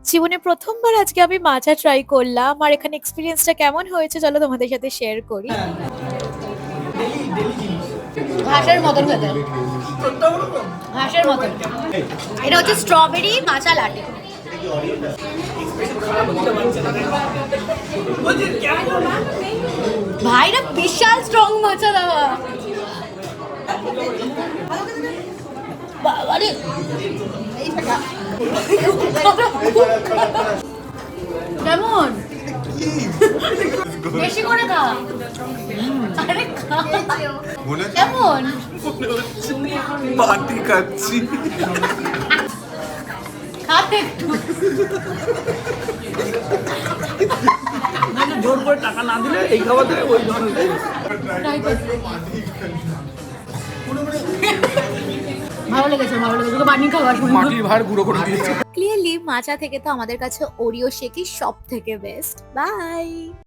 জীবনে প্রথমবার আজকে আমি মাচা ট্রাই করলাম আর এখানে এক্সপেরিয়েন্সটা কেমন হয়েছে চলো তোমাদের সাথে শেয়ার করি। ঘাসের মতন খেতে, ঘাসের মতন। এটা হচ্ছে স্ট্রবেরি মাচা লাটে। ভাইরা বিশাল স্ট্রং মাচা দেওয়া। বাবারে কেমন, বেশি করে খা। আরে খা। কেমন পাটি খাচ্ছি। খাতে একটু। জোর করে টাকা না দিলে এই খাবার দেয় ওই ধরনের। ভালো লেগেছে, ভালো লেগেছে। তোকে বানিয়ে খাওয়া মাটির ভাড় গুঁড়ো করে দিয়েছে। ক্লিয়ারলি মাচা থেকে তো আমাদের কাছে ওরিও শেকই সব থেকে বেস্ট। বাই।